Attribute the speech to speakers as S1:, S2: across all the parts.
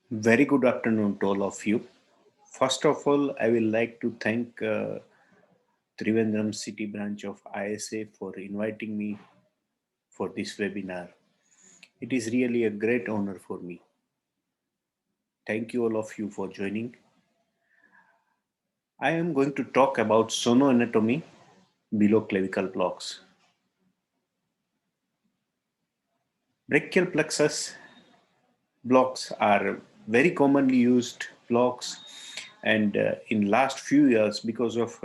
S1: Very good afternoon to all of you. First of all, I will like to thank Trivandrum City branch of ISA for inviting me for this webinar. It is really a great honor for me. Thank you all of you for joining. I am going to talk about sonoanatomy below clavicle blocks. Brachial plexus blocks are very commonly used blocks, and in last few years, because of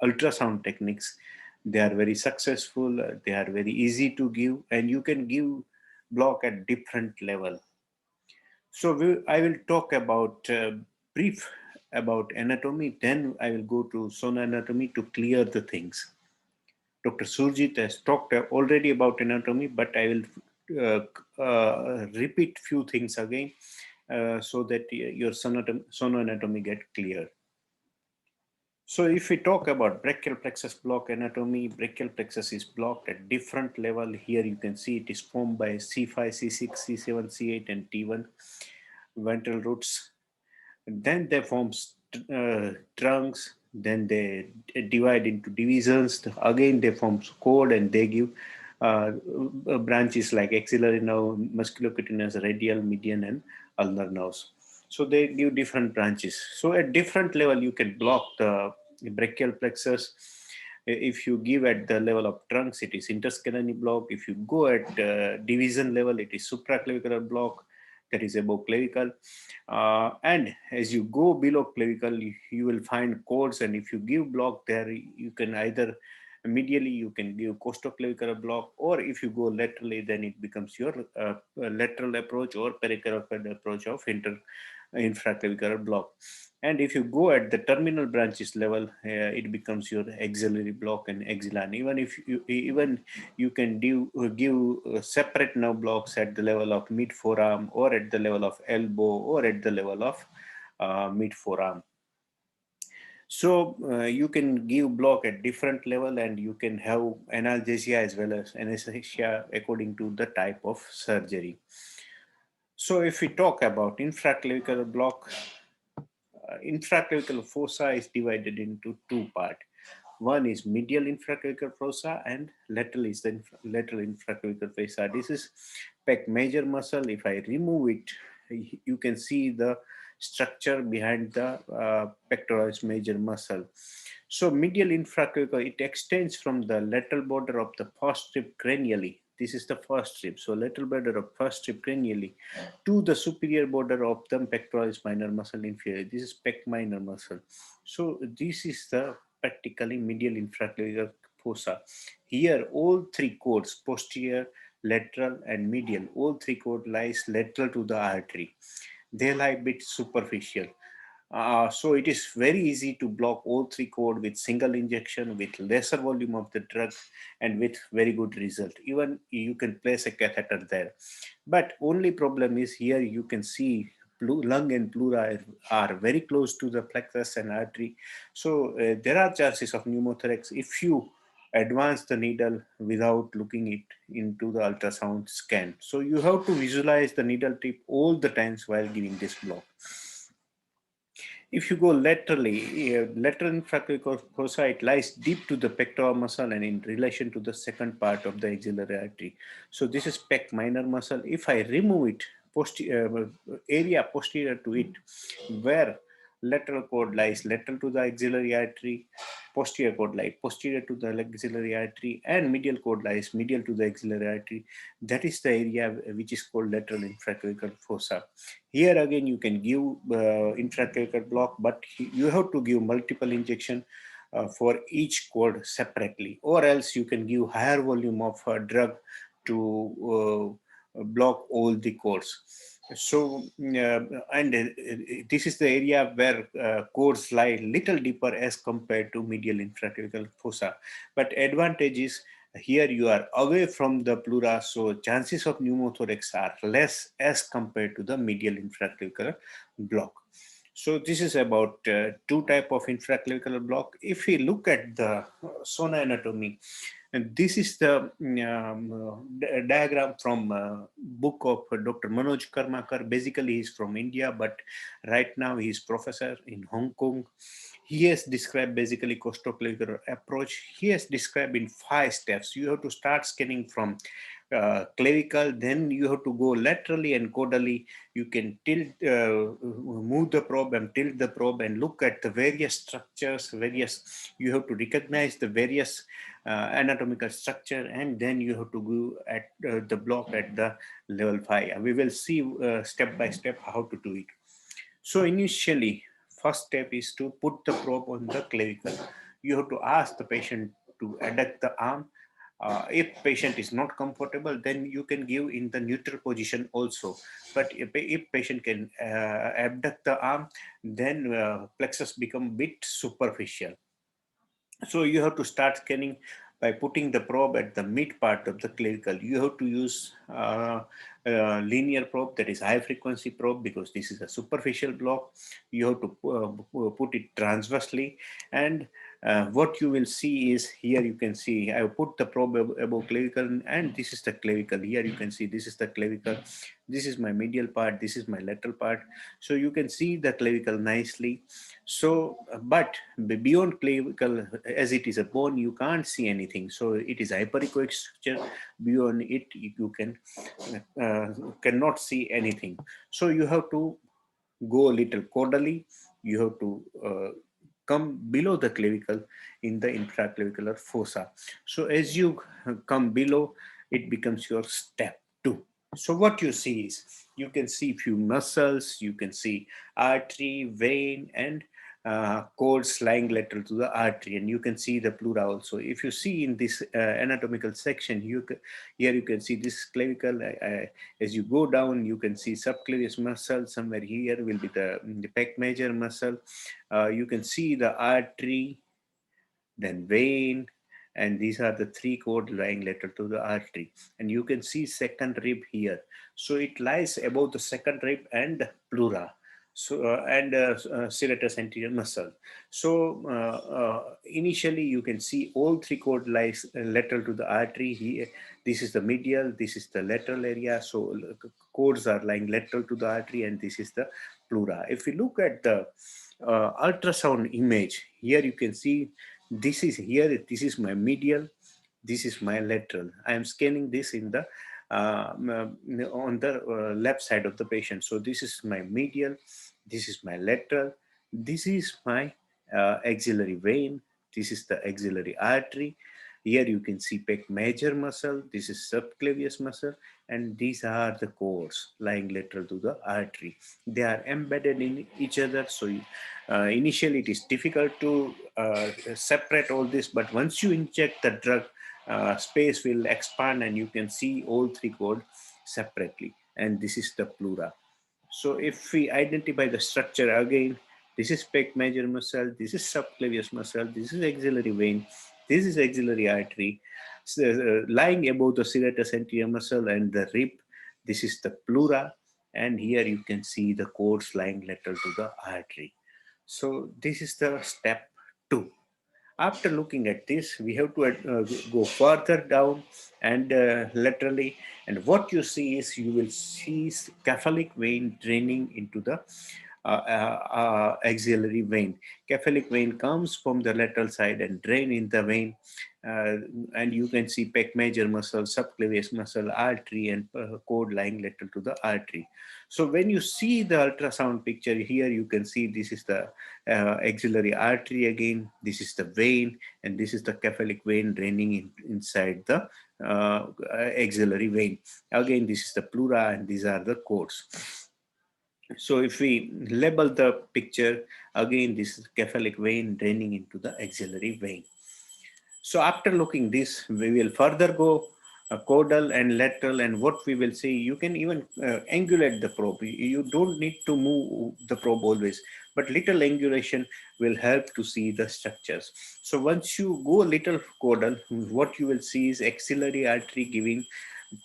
S1: ultrasound techniques, they are very successful. They are very easy to give, and you can give block at different level. So I will talk about brief about anatomy, then I will go to Sonar Anatomy to clear the things. Dr. Surjit has talked already about anatomy, but I will repeat few things again so that your sonoanatomy get clear. So if we talk about brachial plexus block anatomy, brachial plexus is blocked at different level. Here you can see it is formed by C5, C6, C7, C8 and T1 ventral roots. And then they form trunks, then they divide into divisions. Again they form cord and they give branches like axillary nerve, musculocutaneous, radial, median and ulnar nerves. So they give different branches. So at different level you can block the brachial plexus. If you give at the level of trunks, it is interscalene block. If you go at division level, it is supraclavicular block, that is above clavicle. And as you go below clavicle, you will find cords, and if you give block there, you can either medially you can give cosrtoclavicular block, or if you go laterally, then it becomes your lateral approach or pericoracoid approach of infraclavicular block. And if you go at the terminal branches level, it becomes your axillary block and axillary. Even you can give separate nerve blocks at the level of mid forearm, or at the level of elbow, or at the level of mid forearm. So you can give block at different level, and you can have analgesia as well as anesthesia according to the type of surgery. So if we talk about infraclavicular block, infraclavicular fossa is divided into two parts. One is medial infraclavicular fossa, and lateral is the lateral infraclavicular fossa. This is pec major muscle. If I remove it, you can see the structure behind the pectoralis major muscle. So medial infraclavicular, it extends from the lateral border of the first strip cranially. This is the first strip. So lateral border of first strip cranially to the superior border of the pectoralis minor muscle inferior. This is pec minor muscle. So this is the practically medial infraclavicular fossa. Here all three cords, posterior, lateral and medial, all three cords lies lateral to the artery. They lie a bit superficial. So it is very easy to block all three cord with single injection, with lesser volume of the drug, and with very good result. Even you can place a catheter there. But only problem is here you can see lung and pleura are very close to the plexus and artery. So there are chances of pneumothorax if you advance the needle without looking it into the ultrasound scan. So you have to visualize the needle tip all the times while giving this block. If you go laterally, lateral infraclavicular fossa, it lies deep to the pectoral muscle and in relation to the second part of the axillary artery. So this is pec minor muscle. If I remove it, area posterior to it, where lateral cord lies lateral to the axillary artery, posterior cord lies posterior to the axillary artery, and medial cord lies medial to the axillary artery. That is the area which is called lateral infraclavicular fossa. Here again you can give intraclavicular block, but you have to give multiple injection for each cord separately, or else you can give higher volume of drug to block all the cords. So and this is the area where cords lie little deeper as compared to medial infraclavicular fossa. But advantage is here you are away from the pleura, so chances of pneumothorax are less as compared to the medial infraclavicular block. So this is about two type of infraclavicular block. If we look at the Sonar Anatomy, and this is the diagram from book of Dr. Manoj Karmakar. Basically, he's from India, but right now he's professor in Hong Kong. He has described basically cosrtoclavicular approach. He has described in 5 steps. You have to start scanning from clavicle, then you have to go laterally and caudally. You can move the probe and tilt the probe and look at the various structures, you have to recognize the various anatomical structure, and then you have to go at the block at the level 5. We will see step by step how to do it. So initially, first step is to put the probe on the clavicle. You have to ask the patient to adduct the arm. If patient is not comfortable, then you can give in the neutral position also. But if patient can abduct the arm, then plexus become bit superficial. So you have to start scanning by putting the probe at the mid part of the clavicle. You have to use linear probe, that is high frequency probe, because this is a superficial block. You have to put it transversely, and what you will see is, here you can see I have put the probe above clavicle, and this is the clavicle. Here you can see this is the clavicle, this is my medial part, this is my lateral part. So you can see the clavicle nicely. So but beyond clavicle, as it is a bone, you can't see anything. So it is hyperechoic structure. Beyond it you cannot see anything. So you have to go a little caudally. You have to come below the clavicle in the infraclavicular fossa. So as you come below, it becomes your step 2. So what you see is, you can see few muscles, you can see artery, vein, and cords lying lateral to the artery, and you can see the pleura also. If you see in this anatomical section, here you can see this clavicle. As you go down, you can see subclavius muscle. Somewhere here will be the pec major muscle. You can see the artery, then vein, and these are the 3 cords lying lateral to the artery. And you can see second rib here. So it lies above the second rib and the pleura. So and serratus anterior muscle. So initially you can see all 3 cords lies lateral to the artery. Here, this is the medial, this is the lateral area. So cords are lying lateral to the artery, and this is the pleura. If we look at the ultrasound image, here you can see this is here, this is my medial, this is my lateral. I am scanning this in the on the left side of the patient. So this is my medial, this is my lateral, this is my axillary vein, this is the axillary artery. Here you can see pec major muscle, this is subclavius muscle, and these are the cords lying lateral to the artery. They are embedded in each other. So initially it is difficult to separate all this, but once you inject the drug, space will expand and you can see all 3 cords separately. And this is the pleura. So if we identify the structure again, this is pec major muscle, this is subclavius muscle, this is axillary vein, this is axillary artery. So, lying above the serratus anterior muscle and the rib, this is the pleura, and here you can see the cords lying lateral to the artery. So this is the step 2. After looking at this, we have to go further down and laterally, and what you see is, you will see cephalic vein draining into the axillary vein. Cephalic vein comes from the lateral side and drain in the vein, and you can see pec major muscle, subclavius muscle, artery, and cord lying lateral to the artery. So when you see the ultrasound picture here, you can see this is the axillary artery again, this is the vein, and this is the cephalic vein draining inside the axillary vein. Again, this is the pleura, and these are the cords. So if we label the picture, again, this is cephalic vein draining into the axillary vein. So after looking this, we will further go caudal and lateral, and what we will see, you can even angulate the probe. You don't need to move the probe always, but little angulation will help to see the structures. So once you go little caudal, what you will see is axillary artery giving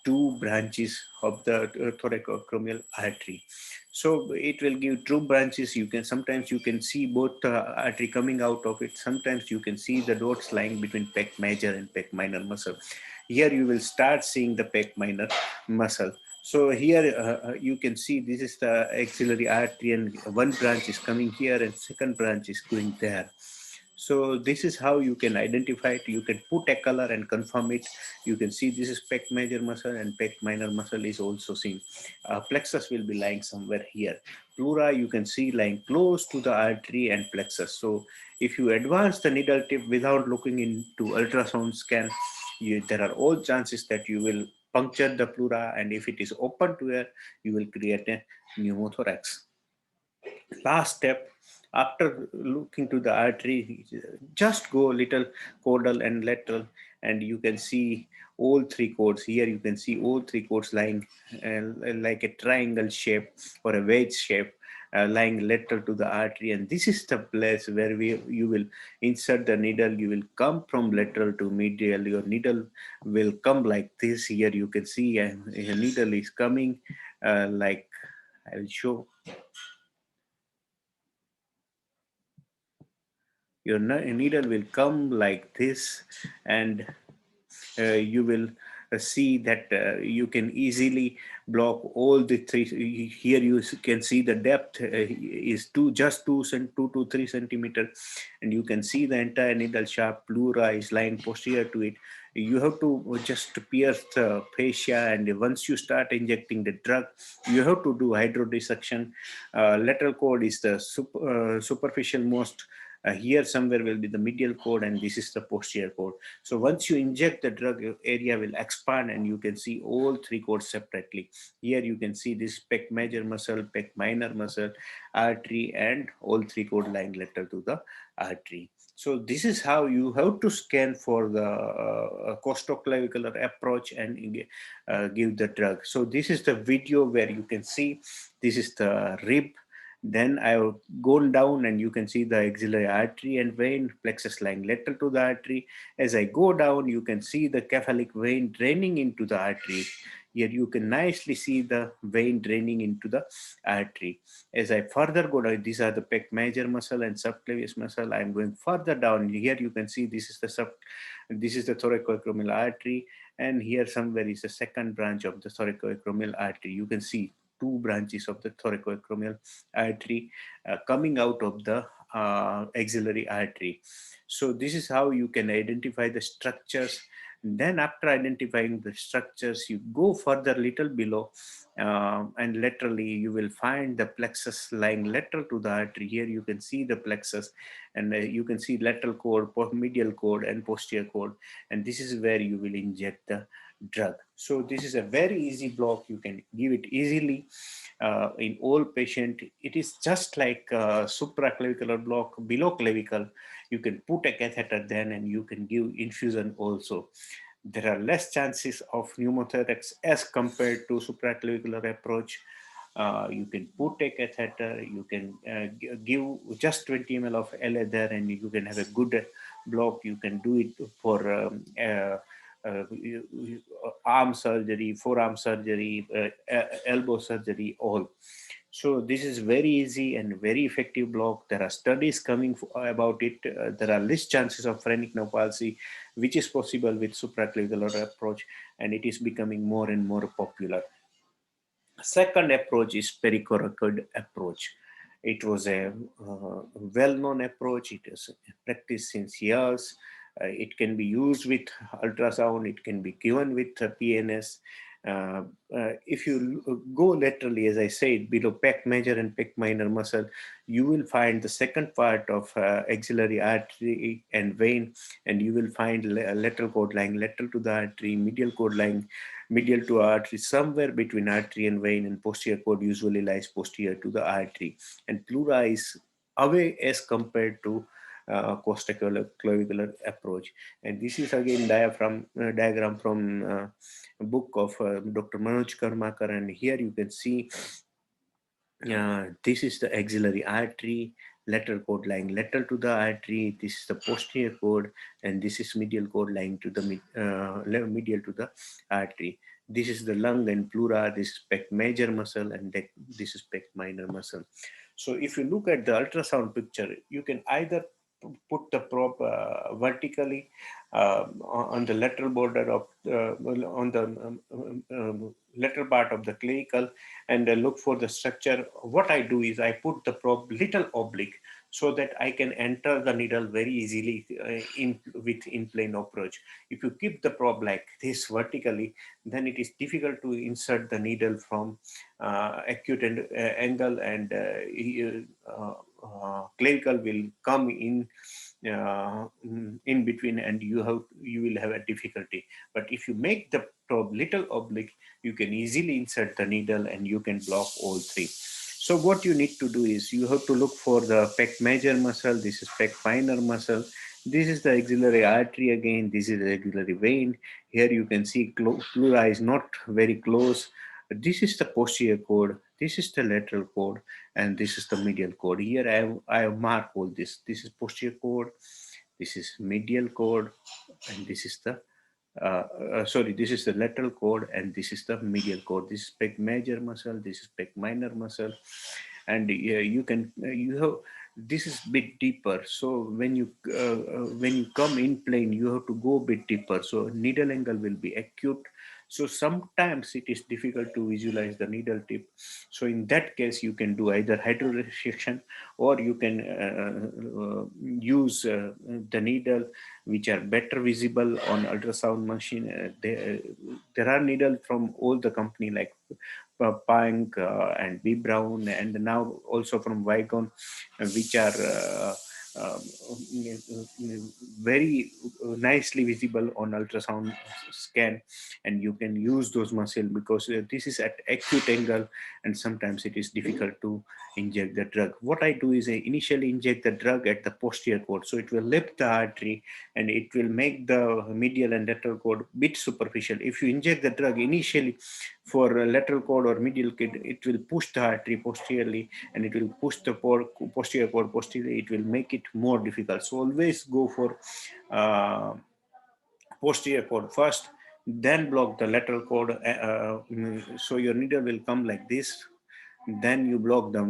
S1: 2 branches of the thoracoacromial artery. So it will give two branches. You can sometimes you can see both artery coming out of it. Sometimes you can see the dots lying between pec major and pec minor muscle. Here you will start seeing the pec minor muscle. So here you can see this is the axillary artery, and one branch is coming here and second branch is going there. So this is how you can identify it. You can put a color and confirm it. You can see this is pec major muscle and pec minor muscle is also seen. Plexus will be lying somewhere here. Pleura you can see lying close to the artery and plexus. So if you advance the needle tip without looking into ultrasound scan, there are all chances that you will puncture the pleura, and if it is open to air, you will create a pneumothorax. Last step, after looking to the artery, just go little caudal and lateral, and you can see all three cords. Here you can see all three cords lying like a triangle shape or a wedge shape, lying lateral to the artery, and this is the place where you will insert the needle. You will come from lateral to medial. Your needle will come like this. Here you can see a needle is coming like I will show. Your needle will come like this, and you will see that you can easily block all the three. Here you can see the depth is two to 3 centimeter, and you can see the entire needle shaft. Pleura is lying posterior to it. You have to just pierce the fascia, and once you start injecting the drug, you have to do hydrodissection. Lateral cord is the superficial most. Here somewhere will be the medial cord, and this is the posterior cord. So once you inject the drug, your area will expand and you can see all three cords separately. Here you can see this pec major muscle, pec minor muscle, artery, and all three cord lying lateral to the artery. So this is how you have to scan for the cosrtoclavicular approach and give the drug. So this is the video where you can see this is the rib. Then I have gone down and you can see the axillary artery and vein, plexus lying lateral to the artery. As I go down, you can see the cephalic vein draining into the artery. Here you can nicely see the vein draining into the artery. As I further go down, these are the pec major muscle and subclavius muscle. I'm going further down. Here you can see this is the thoracoacromial artery, and here somewhere is the second branch of the thoracoacromial artery. You can see two branches of the thoracoacromial artery coming out of the axillary artery. So this is how you can identify the structures. Then after identifying the structures, you go further little below, and laterally you will find the plexus lying lateral to the artery. Here you can see the plexus, and you can see lateral cord, medial cord, and posterior cord, and this is where you will inject the drug. So this is a very easy block. You can give it easily in all patient. It is just like a supraclavicular block below clavicle. You can put a catheter then, and you can give infusion also. There are less chances of pneumothorax as compared to supraclavicular approach. You can put a catheter, you can give just 20 ml of LA there, and you can have a good block. You can do it for arm surgery, forearm surgery, elbow surgery, all. So this is very easy and very effective block. There are studies coming about it. There are less chances of phrenic nerve palsy, which is possible with supraclavicular approach, and it is becoming more and more popular. Second approach is pericoracoid approach. It was a well-known approach. It is practiced since years. It can be used with ultrasound. It can be given with PNS. If you go laterally, as I said, below pec major and pec minor muscle, you will find the second part of axillary artery and vein, and you will find lateral cord lying lateral to the artery, medial cord lying medial to artery. Somewhere between artery and vein, and posterior cord usually lies posterior to the artery, and pleura is away as compared to cosrtoclavicular approach. And this is again diagram from a book of Dr. Manoj Karmakar, and here you can see this is the axillary artery. lateral cord lying lateral to the artery. This is the posterior cord, and this is medial cord lying to the medial to the artery. This is the lung and pleura. This is pec major muscle, and this is pec minor muscle. So if you look at the ultrasound picture, you can either put the probe vertically on the lateral border of on the lateral part of the clavicle, and look for the structure. What I do is I put the probe little oblique so that I can enter the needle very easily with in plane approach. If you keep the probe like this vertically, then it is difficult to insert the needle from acute angle, and clavicle will come in between, and you will have a difficulty. But if you make the probe little oblique, you can easily insert the needle and you can block all three. So what you need to do is you have to look for the pec major muscle. This is pec minor muscle. This is the axillary artery again. This is the axillary vein. Here you can see pleura is not very close. This is the posterior cord. This is the lateral cord, and this is the medial cord. Here I have marked all this. This is posterior cord. This is medial cord, and this is the sorry, this is the lateral cord, and this is the medial cord. This is pec major muscle. This is pec minor muscle, and you can you have this is bit deeper. So when you come in plane, you have to go a bit deeper. So needle angle will be acute. So sometimes it is difficult to visualize the needle tip. So in that case, you can do either hydroresection, or you can use the needle which are better visible on ultrasound machine. There are needle from all the company like Punk and B Brown, and now also from Vigon, which are uh, very nicely visible on ultrasound scan, and you can use those muscle because this is at acute angle, and sometimes it is difficult to inject the drug. What I do is I initially inject the drug at the posterior cord, so it will lift the artery and it will make the medial and lateral cord bit superficial. If you inject the drug initially for lateral cord or medial cord, it will push the artery posteriorly, and it will push the posterior cord posteriorly. It will make it more difficult. So always go for posterior cord first, then block the lateral cord. So your needle will come like this. Then you block the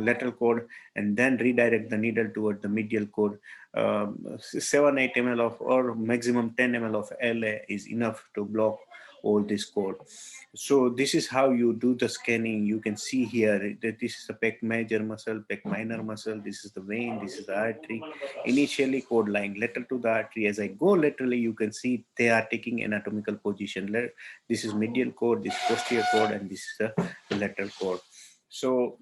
S1: lateral cord, and then redirect the needle toward the medial cord. 7-8 ml of, or maximum 10 ml of LA is enough to block all this cord. So this is how you do the scanning. You can see here that this is the pec major muscle, pec minor muscle. This is the vein. This is the artery. Initially cord lying lateral to the artery. As I go laterally, you can see they are taking anatomical position. This is medial cord, this is posterior cord, and this is the lateral cord. So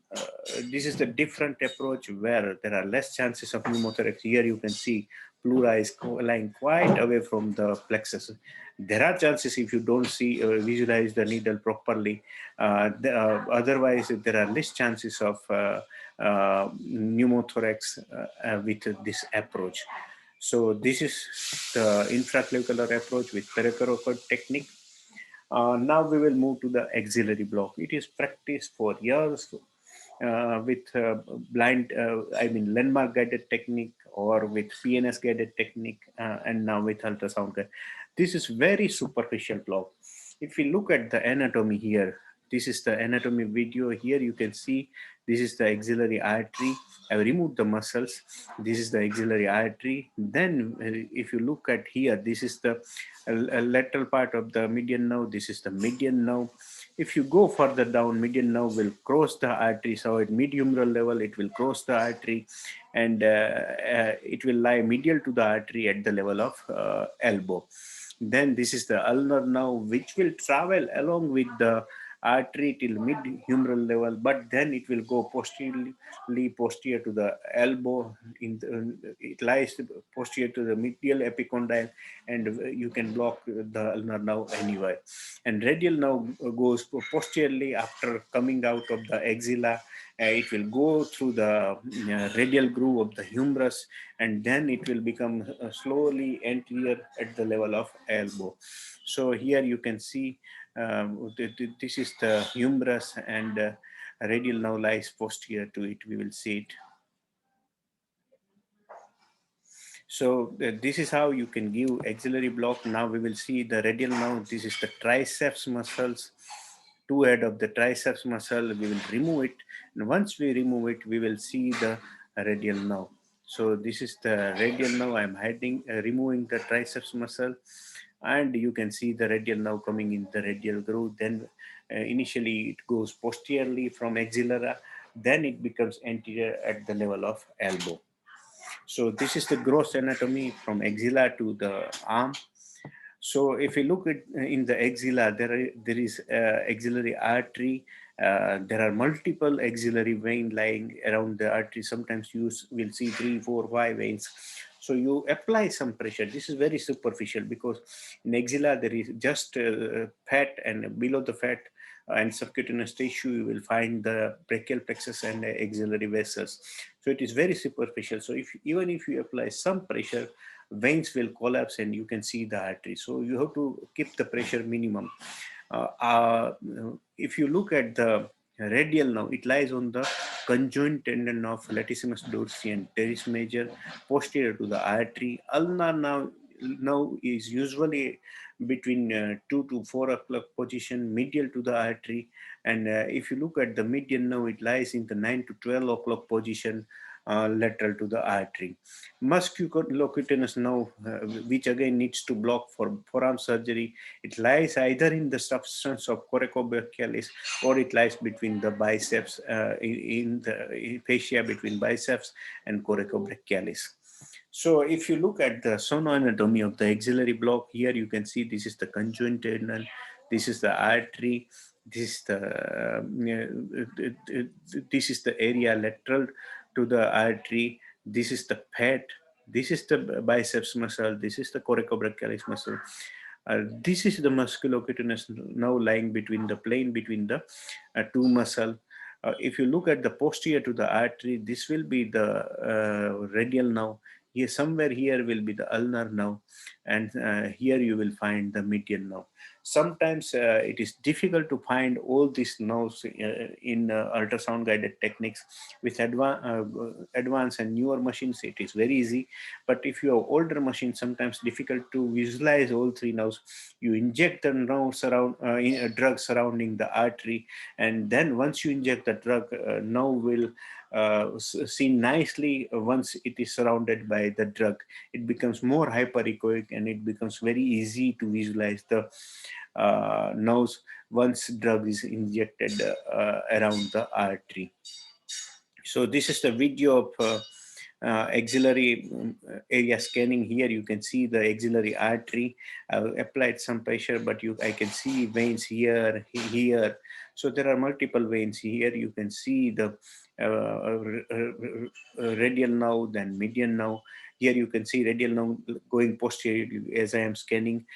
S1: this is the different approach where there are less chances of pneumothorax. Here you can see pleura is lying quite away from the plexus. There are chances if you don't see visualize the needle properly. Otherwise, there are less chances of pneumothorax with this approach. So this is the infraclavicular approach with pericoracoid technique. Now we will move to the axillary block. It is practiced for years with blind, I mean landmark guided technique, or with PNS guided technique, and now with ultrasound. This is very superficial block. If we look at the anatomy here, this is the anatomy video. Here you can see this is the axillary artery. I have removed the muscles. This is the axillary artery. Then if you look at here, this is the lateral part of the median nerve. This is the median nerve. If you go further down, median nerve will cross the artery. So at mid-humeral level, it will cross the artery, and it will lie medial to the artery at the level of elbow. Then this is the ulnar nerve, which will travel along with the artery till mid-humeral level, but then it will go posterior to the elbow. It lies posterior to the medial epicondyle, and you can block the ulnar nerve anywhere. And radial nerve goes posteriorly after coming out of the axilla. It will go through the radial groove of the humerus, and then it will become slowly anterior at the level of elbow. So here you can see this is the humerus, and radial now lies posterior to it. We will see it. So this is how you can give axillary block. Now we will see the radial nerve. This is the triceps muscles, two head of the triceps muscle. We will remove it, and once we remove it, we will see the radial nerve. So this is the radial nerve. I'm hiding, removing the triceps muscle, and you can see the radial nerve coming in the radial groove. Then initially it goes posteriorly from axilla, then it becomes anterior at the level of elbow. So this is the gross anatomy from axilla to the arm. So if you look at in the axilla, there is axillary artery. There are multiple axillary veins lying around the artery. Sometimes you will see 3, 4, 5 veins. So you apply some pressure. This is very superficial because in axilla there is just fat, and below the fat and subcutaneous tissue you will find the brachial plexus and axillary vessels. So it is very superficial. So even if you apply some pressure, veins will collapse and you can see the artery. So you have to keep the pressure minimum. Uh, uh, if you look at the radial nerve, it lies on the conjoint tendon of latissimus dorsi and teres major, posterior to the artery. Ulnar nerve is usually between 2 to 4 o'clock position, medial to the artery. And if you look at the median nerve, it lies in the 9 to 12 o'clock position, lateral to the artery. Musculocutaneous nerve, which again needs to block for forearm surgery, it lies either in the substance of coracobrachialis or it lies between the biceps, in the fascia between biceps and coracobrachialis. So if you look at the sonoanatomy of the axillary block, here you can see this is the conjoint tendon, this is the artery, this is this is the area lateral to the artery, this is the fat, this is the biceps muscle, this is the coracobrachialis muscle. This is the musculocutaneous nerve lying between the plane between the two muscle. If you look at the posterior to the artery, this will be the radial nerve. Here, somewhere here will be the ulnar nerve, and here you will find the median nerve. Sometimes it is difficult to find all these nerves in ultrasound guided techniques. With advanced and newer machines, it is very easy. But if you have older machines, sometimes difficult to visualize all three nerves. You inject the nerve in a drug surrounding the artery, and then once you inject the drug, nerve will seen nicely once it is surrounded by the drug. It becomes more hyperechoic and it becomes very easy to visualize the nerves once drug is injected around the artery. So this is the video of axillary area scanning. Here you can see the axillary artery. I've applied some pressure, but I can see veins here, here. So there are multiple veins here. You can see the radial nerve, then median nerve. Here you can see radial nerve going posterior as I am scanning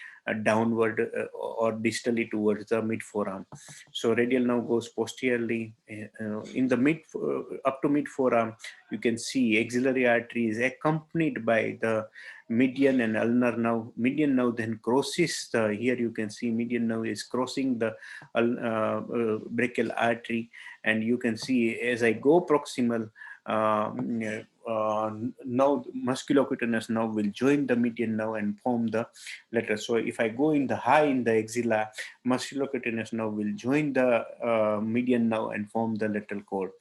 S1: downward or distally towards the mid forearm. So radial nerve goes posteriorly in the up to mid forearm. You can see axillary artery is accompanied by the median and ulnar nerve. Median nerve then crosses the, here you can see median nerve is crossing the brachial artery, and you can see as I go proximal, now musculocutaneous nerve will join the median nerve and form the lateral. So if I go in the high in the axilla, musculocutaneous nerve will join the median nerve and form the lateral cord.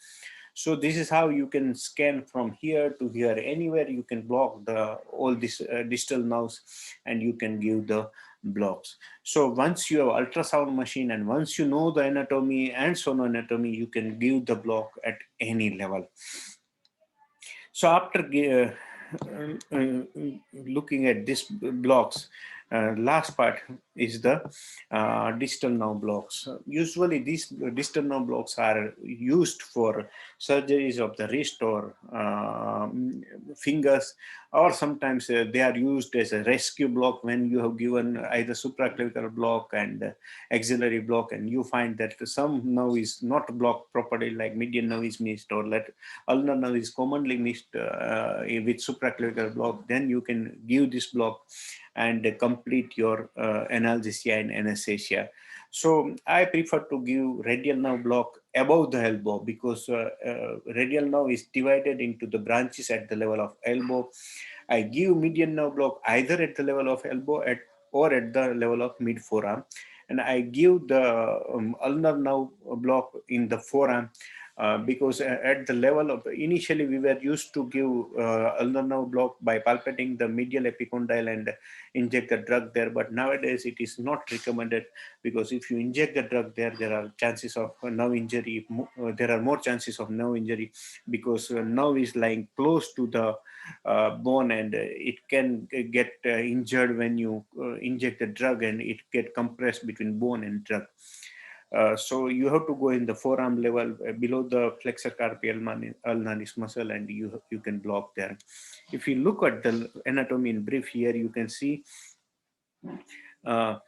S1: So this is how you can scan from here to here. Anywhere you can block the all these distal nerves, and you can give the blocks. So once you have ultrasound machine and once you know the anatomy and sonoanatomy, you can give the block at any level. So after looking at these blocks, last part is the distal nerve blocks. Usually these distal nerve blocks are used for surgeries of the wrist or fingers, or sometimes they are used as a rescue block when you have given either supraclavicular block and axillary block, and you find that some nerve is not blocked properly, like median nerve is missed or ulnar nerve is commonly missed with supraclavicular block. Then you can give this block and complete your analgesia and anesthesia. So I prefer to give radial nerve block above the elbow, because radial nerve is divided into the branches at the level of elbow. I give median nerve block either at the level of elbow or at the level of mid forearm, and I give the ulnar nerve block in the forearm, because at the level of initially we were used to give ulnar nerve block by palpating the medial epicondyle and inject the drug there, but nowadays it is not recommended, because if you inject the drug there, there are chances of nerve injury. There are more chances of nerve injury, because nerve is lying close to the bone, and it can get injured when you inject the drug, and it get compressed between bone and drug. So you have to go in the forearm level below the flexor carpi ulnaris muscle, and you can block there. If you look at the anatomy in brief here, you can see uh,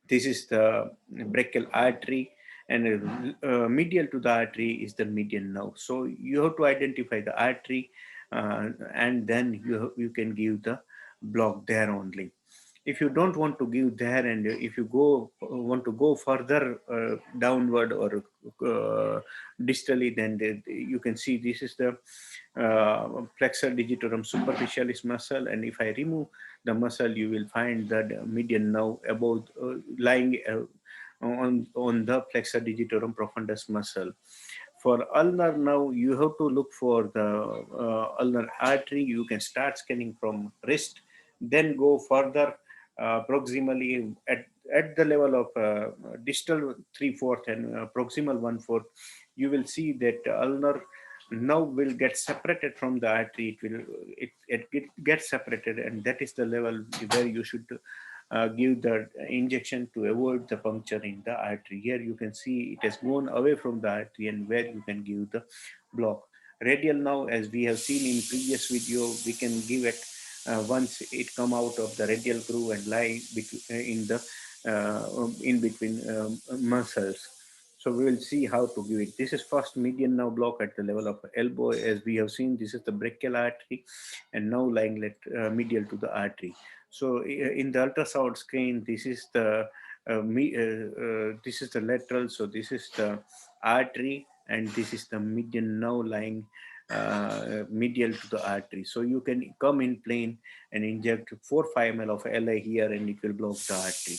S1: this is the brachial artery, and medial to the artery is the median nerve. So you have to identify the artery, and then you can give the block there only. If you don't want to give there, and if you want to go further downward or distally, then you can see this is the flexor digitorum superficialis muscle, and if I remove the muscle, you will find that median nerve above lying on the flexor digitorum profundus muscle. For ulnar nerve, you have to look for the ulnar artery. You can start scanning from wrist, then go further proximally at the level of distal 3/4 and proximal 1/4. You will see that ulnar nerve will get separated from the artery. It gets separated, and that is the level where you should give the injection to avoid the puncture in the artery. Here you can see it has gone away from the artery, and where you can give the block. Radial now, as we have seen in previous video, we can give it once it come out of the radial groove and lie in between muscles. So we will see how to give it. This is first median now block at the level of elbow. As we have seen, this is the brachial artery, and now lying medial to the artery. So in the ultrasound screen, this is the lateral. So this is the artery, and this is the median now lying medial to the artery. So you can come in plane and inject 4-5 ml of LI here, and it will block the artery.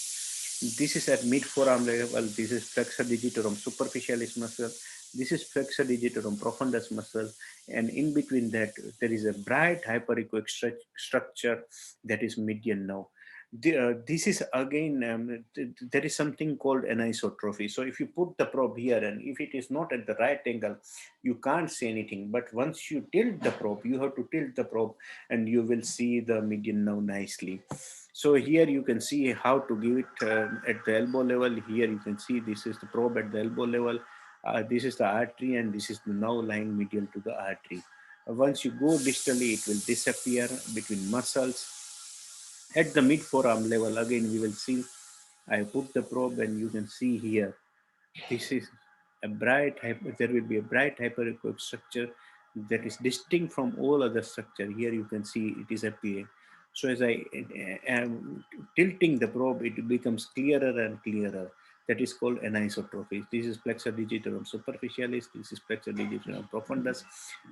S1: This is at mid forearm level. This is flexor digitorum superficialis muscle. This is flexor digitorum profundus muscle, and in between that there is a bright hyperechoic structure that is median now. This is again there is something called anisotrophy. So if you put the probe here, and if it is not at the right angle, you can't see anything. But once you tilt the probe, you have to tilt the probe, and you will see the median now nicely. So here you can see how to give it at the elbow level. Here you can see this is the probe at the elbow level. This is the artery, and this is now lying medial to the artery. Once you go distally, it will disappear between muscles. At the mid forearm level, again we will see. I put the probe, and you can see here. This is there will be a bright hyperechoic structure that is distinct from all other structure. Here you can see it is appearing. So as I am tilting the probe, it becomes clearer and clearer. That is called anisotrophy. This is flexor digitorum superficialis. This is flexor digitorum profundus.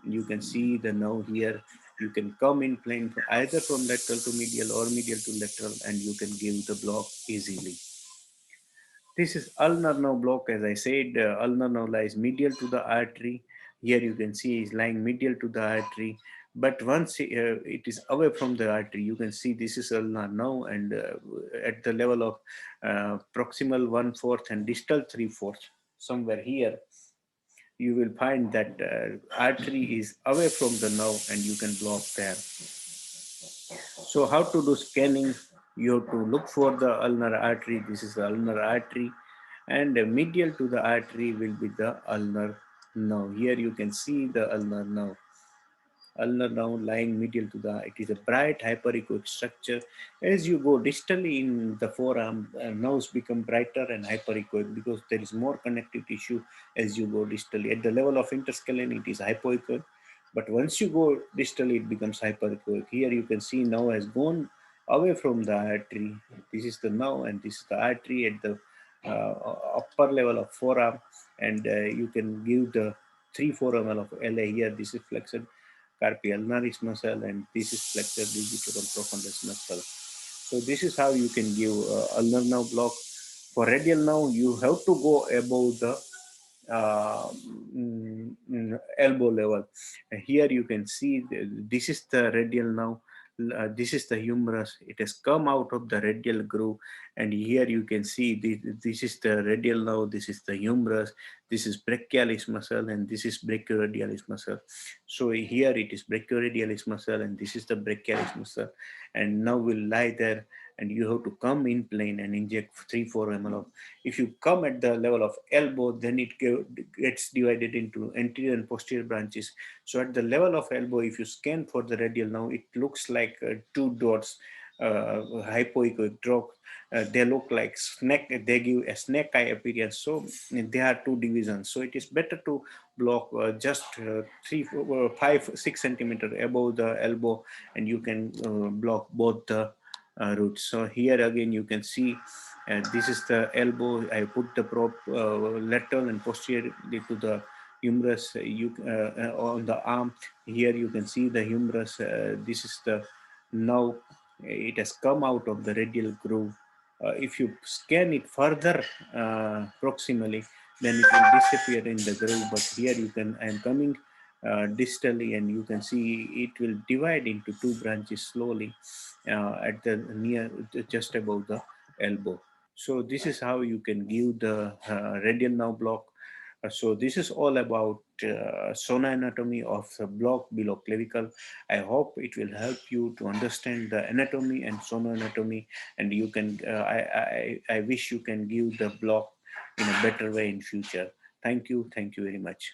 S1: And you can see the nerve here. You can come in plane either from lateral to medial or medial to lateral, and you can give the block easily. This is ulnar nerve block. As I said, ulnar nerve lies medial to the artery. Here you can see is lying medial to the artery. But once it is away from the artery, you can see this is ulnar nerve, and at the level of proximal 1/4 and distal 3/4, somewhere here, you will find that artery is away from the nerve, and you can block there. So how to do scanning? You have to look for the ulnar artery. This is the ulnar artery, and medial to the artery will be the ulnar nerve. Here you can see the ulnar nerve. Ulnar nerve lying medial to the, it is a bright hyperechoic structure. As you go distally in the forearm, nerves become brighter and hyperechoic, because there is more connective tissue as you go distally. At the level of interscalene, it is hypoechoic, but once you go distally, it becomes hyperechoic. Here you can see now has gone away from the artery. This is the nerve and this is the artery at the upper level of forearm, and you can give the 3-4 ml of LA here. This is flexor carpi ulnaris muscle and this is flexor digitorum profundus muscle. So this is how you can give ulnar nerve block. For radial nerve, you have to go above the uh, elbow level. Here you can see this is the radial now. This is the humerus. It has come out of the radial groove, and here you can see this is the radial now. This is the humerus. This is brachialis muscle, and this is brachioradialis muscle. So here it is brachioradialis muscle, and this is the brachialis muscle, and now we'll lie there, and you have to come in plane and inject 3-4 ml of. If you come at the level of elbow, then it gets divided into anterior and posterior branches. So at the level of elbow, if you scan for the radial now, it looks like two dots, hypoechoic drop. They look like snake. They give a snake eye appearance. So there are two divisions. So it is better to block just 5-6 centimeter above the elbow, and you can block both the roots. So here again you can see this is the elbow. I put the probe lateral and posteriorly to the humerus. On the arm here you can see the humerus. This is the now it has come out of the radial groove. If you scan it further proximally, then it will disappear in the groove. But here you can, I am coming distally, and you can see it will divide into two branches slowly at the near just above the elbow. So this is how you can give the radial nerve block. So this is all about Sonar Anatomy of the block below clavicle. I hope it will help you to understand the anatomy and Sonar Anatomy, and you can. I wish you can give the block in a better way in future. Thank you. Thank you very much.